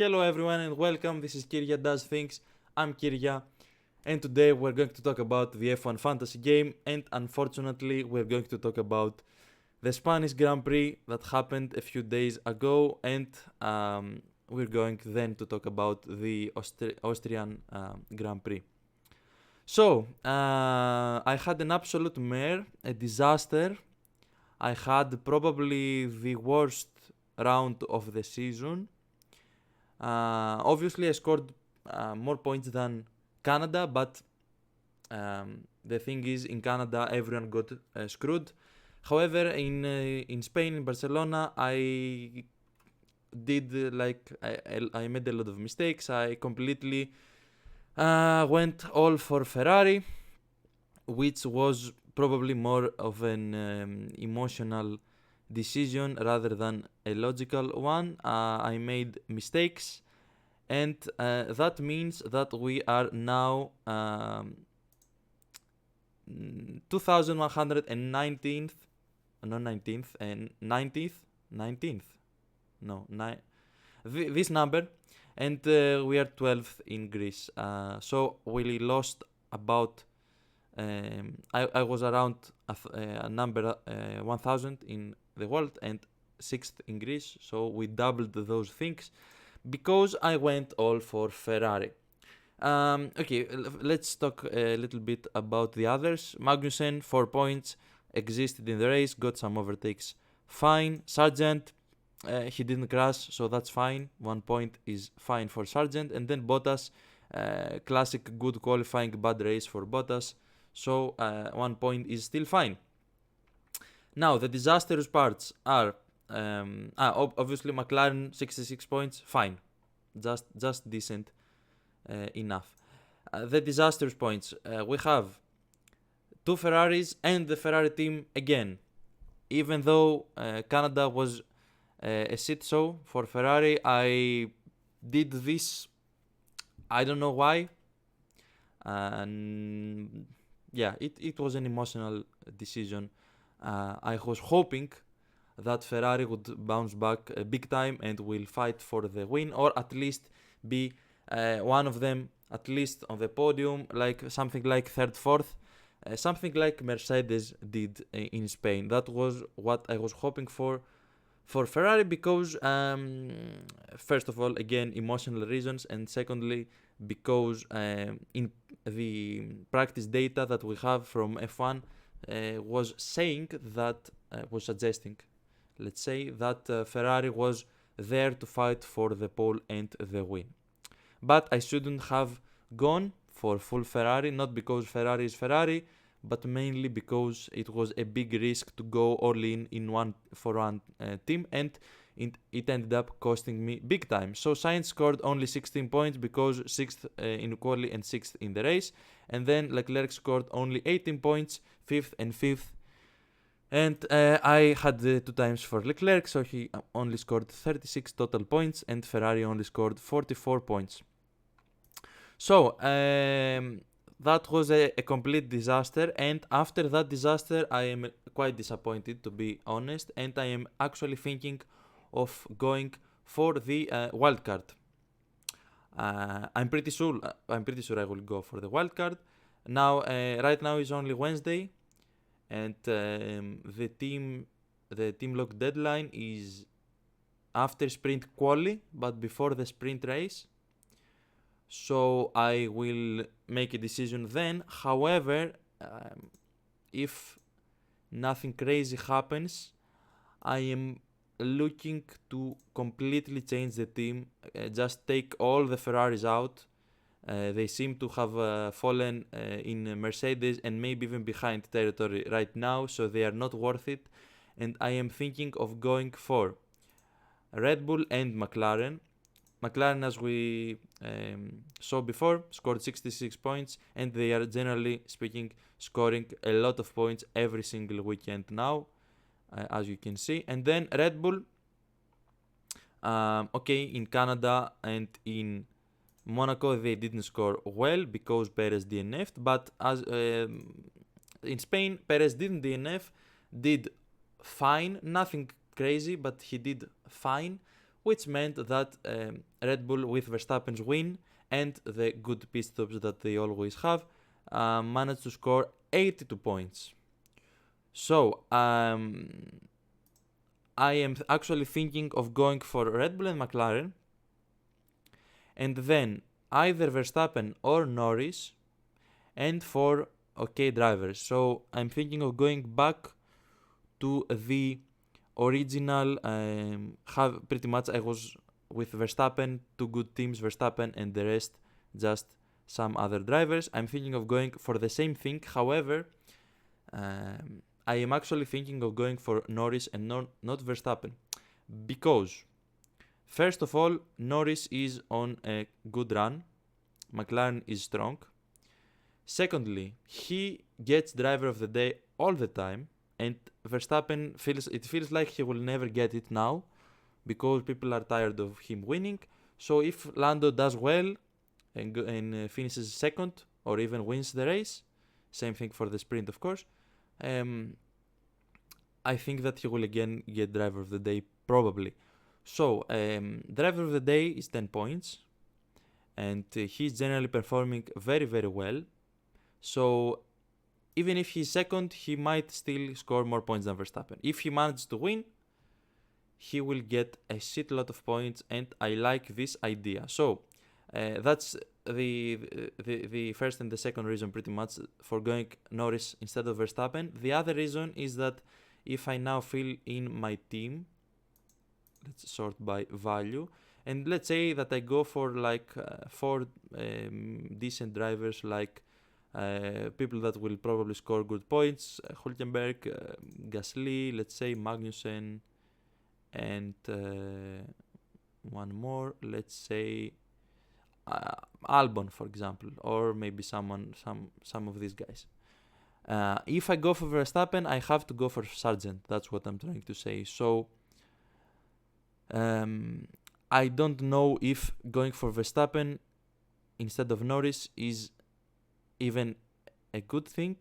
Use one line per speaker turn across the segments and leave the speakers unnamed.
Hello everyone and welcome, this is Kirya Does Things, I'm Kirya, and today we're going to talk about the F1 fantasy game, and unfortunately we're going to talk about the Spanish Grand Prix that happened a few days ago, and we're going then to talk about the Austrian Grand Prix. So, I had an absolute mare, a disaster. I had probably the worst round of the season. Obviously, I scored more points than Canada, but the thing is, in Canada, everyone got screwed. However, in Spain, in Barcelona, I did I made a lot of mistakes. I completely went all for Ferrari, which was probably more of an emotional decision rather than a logical one. I made mistakes, and that means that we are now 2119th, not 19th, and 19th, no, this number, and we are 12th in Greece. So we lost about. I was around a number 1000 in the world and 6th in Greece, so we doubled those things because I went all for Ferrari. Okay, let's talk a little bit about the others. Magnussen, 4 points, existed in the race, got some overtakes, fine. Sargent, he didn't crash, so that's fine. 1 point is fine for Sargent. And then Bottas, classic good qualifying, bad race for Bottas, so 1 point is still fine. Now, the disastrous parts are obviously McLaren 66 points, fine, just decent enough. The disastrous points, we have 2 Ferraris and the Ferrari team again. Even though Canada was a shit show for Ferrari, I did this. I don't know why. And yeah, it was an emotional decision. I was hoping that Ferrari would bounce back big time and will fight for the win, or at least be one of them at least on the podium, like something like third, fourth, something like Mercedes did in Spain. That was what I was hoping for Ferrari, because first of all, again, emotional reasons, and secondly, because in the practice data that we have from F1 was saying that was suggesting, let's say, that Ferrari was there to fight for the pole and the win. But I shouldn't have gone for full Ferrari, not because Ferrari is Ferrari, but mainly because it was a big risk to go all in one team, and it ended up costing me big time. So Sainz scored only 16 points because 6th in quali and 6th in the race, and then Leclerc scored only 18 points, 5th and 5th. And I had 2 times for Leclerc, so he only scored 36 total points, and Ferrari only scored 44 points. So that was a complete disaster, and after that disaster I am quite disappointed, to be honest, and I am actually thinking of going for the wildcard. I'm pretty sure I will go for the wildcard. Now, right now is only Wednesday, and the team lock deadline is after sprint quali, but before the sprint race. So I will make a decision then. However, if nothing crazy happens, I am looking to completely change the team, just take all the Ferraris out. They seem to have fallen in Mercedes and maybe even behind territory right now, so they are not worth it. And I am thinking of going for Red Bull and McLaren. McLaren, as we saw before, scored 66 points, and they are, generally speaking, scoring a lot of points every single weekend now, as you can see. And then Red Bull, okay, in Canada and in Monaco they didn't score well because Perez DNF'd, but as in Spain, Perez didn't DNF, did fine, nothing crazy, but he did fine, which meant that Red Bull with Verstappen's win and the good pit stops that they always have managed to score 82 points. So I am actually thinking of going for Red Bull and McLaren, and then either Verstappen or Norris, and for okay drivers. So I'm thinking of going back to the original. Have pretty much I was with Verstappen, two good teams, Verstappen, and the rest just some other drivers. I'm thinking of going for the same thing. However, I am actually thinking of going for Norris and not Verstappen, because first of all, Norris is on a good run. McLaren is strong. Secondly, he gets driver of the day all the time, and Verstappen feels like he will never get it now because people are tired of him winning. So if Lando does well and finishes second or even wins the race, same thing for the sprint of course, I think that he will again get driver of the day probably. So driver of the day is 10 points, and he's generally performing very very well. So even if he's second, he might still score more points than Verstappen. If he manages to win, he will get a shitload of points, and I like this idea. So that's the first and the second reason pretty much for going Norris instead of Verstappen. The other reason is that if I now fill in my team, let's sort by value, and let's say that I go for like 4 decent drivers, like people that will probably score good points: Hülkenberg, Gasly, let's say Magnussen, and one more, let's say Albon, for example, or maybe some of these guys. If I go for Verstappen, I have to go for Sargent. That's what I'm trying to say. So I don't know if going for Verstappen instead of Norris is even a good thing,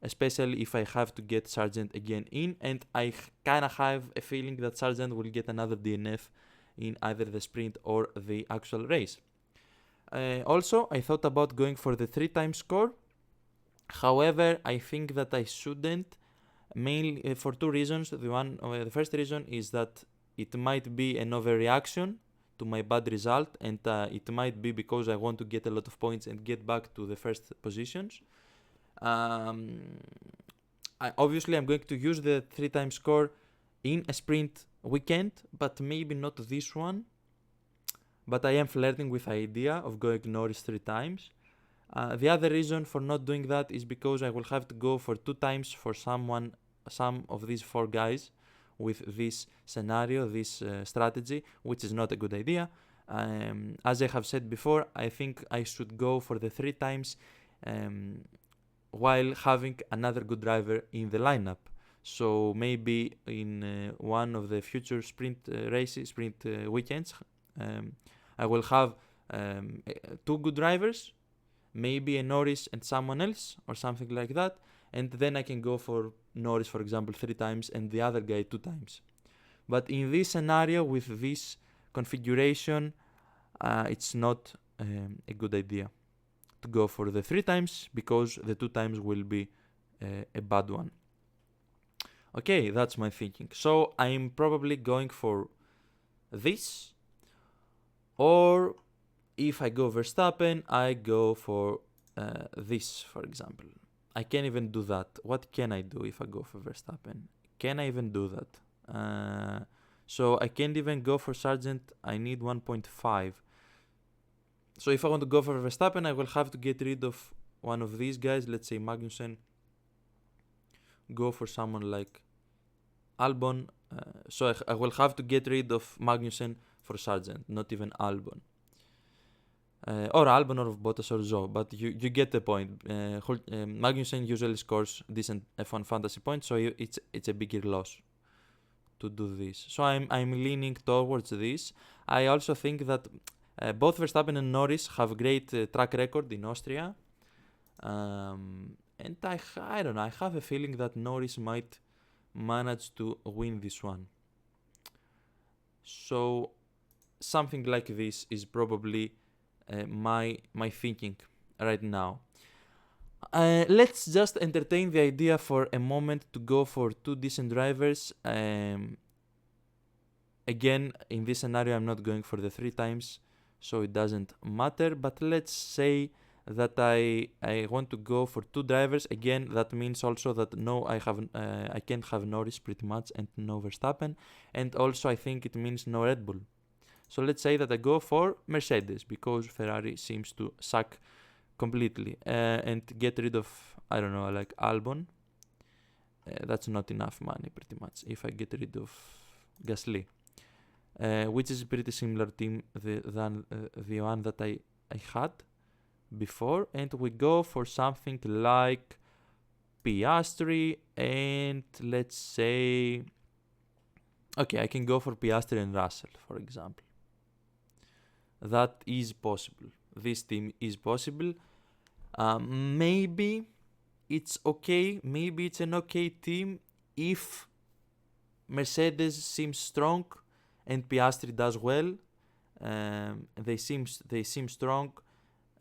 especially if I have to get Sargent again in, and I kind of have a feeling that Sargent will get another DNF in either the sprint or the actual race. Also, I thought about going for the 3-time score. However, I think that I shouldn't, mainly for 2 reasons. The first reason is that it might be an overreaction to my bad result, and it might be because I want to get a lot of points and get back to the first positions. Obviously, I'm going to use the 3-time score in a sprint weekend, but maybe not this one. But I am flirting with the idea of going Norris 3 times. The other reason for not doing that is because I will have to go for 2 times for some of these 4 guys with this scenario, this strategy, which is not a good idea. As I have said before, I think I should go for the 3 times while having another good driver in the lineup. So maybe in one of the future sprint weekends, I will have 2 good drivers, maybe a Norris and someone else or something like that, and then I can go for Norris, for example, 3 times and the other guy 2 times. But in this scenario with this configuration, it's not a good idea to go for the 3 times, because the 2 times will be a bad one. Okay, that's my thinking. So I'm probably going for this, or if I go Verstappen, I go for this, for example. I can't even do that. What can I do if I go for Verstappen? Can I even do that? So I can't even go for Sargent. I need 1.5. So if I want to go for Verstappen, I will have to get rid of one of these guys. Let's say Magnussen. Go for someone like Albon. So I will have to get rid of Magnussen for Sargent, not even Albon. Or Albon or Bottas or Zhou, but you get the point. Magnussen usually scores decent F1 fantasy points, so it's a bigger loss to do this. So I'm leaning towards this. I also think that both Verstappen and Norris have a great track record in Austria, and I don't know. I have a feeling that Norris might manage to win this one. So something like this is probably my thinking right now. Let's just entertain the idea for a moment to go for two decent drivers. Again, in this scenario, I'm not going for the 3 times, so it doesn't matter. But let's say that I want to go for two drivers. Again, that means also that I can't have Norris pretty much and no Verstappen, and also I think it means no Red Bull. So let's say that I go for Mercedes because Ferrari seems to suck completely and get rid of, I don't know, like Albon. That's not enough money pretty much if I get rid of Gasly. Which is a pretty similar team than the one that I had before, and we go for something like Piastri, and let's say, okay, I can go for Piastri and Russell, for example. That is possible. This team is possible. Maybe it's okay. Maybe it's an okay team if Mercedes seems strong and Piastri does well. They seem strong,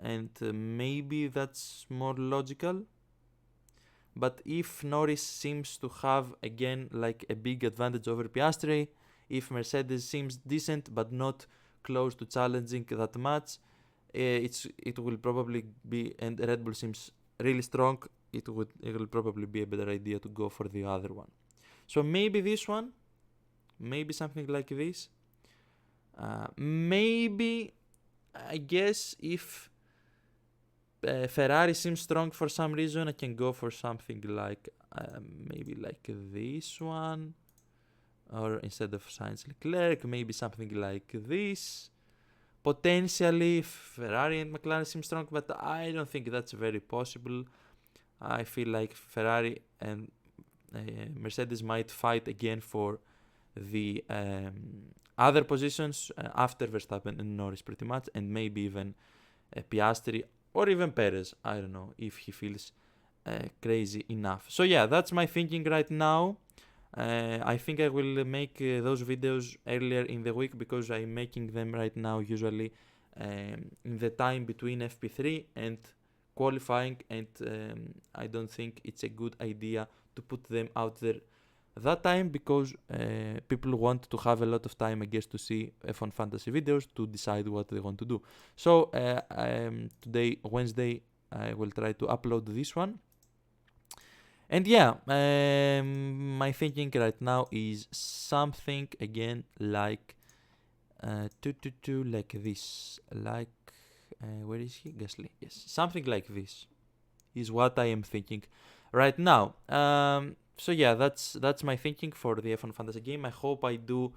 and maybe that's more logical. But if Norris seems to have again like a big advantage over Piastri, if Mercedes seems decent but not close to challenging that much, it will probably be, and Red Bull seems really strong. It will probably be a better idea to go for the other one. So maybe this one. Maybe something like this. Maybe, I guess, if Ferrari seems strong for some reason, I can go for something like maybe like this one. Or instead of Sainz Leclerc, maybe something like this. Potentially, Ferrari and McLaren seem strong, but I don't think that's very possible. I feel like Ferrari and Mercedes might fight again for the other positions after Verstappen and Norris pretty much, and maybe even Piastri or even Perez. I don't know if he feels crazy enough. So yeah, that's my thinking right now. I think I will make those videos earlier in the week because I'm making them right now usually in the time between FP3 and qualifying, and I don't think it's a good idea to put them out there that time because people want to have a lot of time, I guess, to see F1 fantasy videos to decide what they want to do. So today, Wednesday, I will try to upload this one. And yeah, my thinking right now is something again like like this, like where is he? Gasly. Yes, something like this is what I am thinking right now. So yeah, that's my thinking for the F1 fantasy game. I hope I do.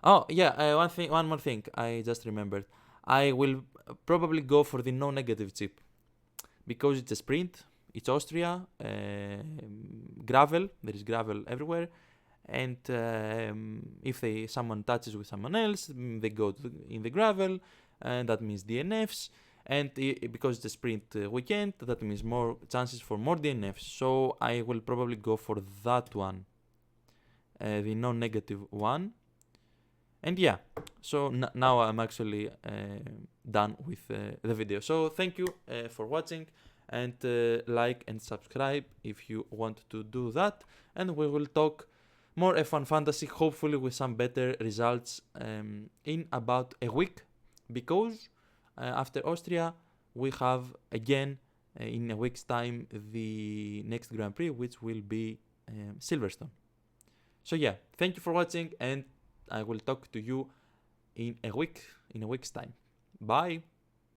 Oh yeah, one more thing. I just remembered. I will probably go for the no negative chip because it's a sprint. It's Austria, gravel. There is gravel everywhere, and if someone touches with someone else, they go in the gravel, and that means DNFs. And because it's a sprint weekend, that means more chances for more DNFs. So I will probably go for that one, the non-negative one. And yeah, so now I'm actually done with the video. So thank you for watching, and like and subscribe if you want to do that. And we will talk more F1 fantasy, hopefully with some better results in about a week, because after Austria we have again in a week's time the next Grand Prix, which will be Silverstone. So yeah, thank you for watching, and I will talk to you in a week's time. Bye.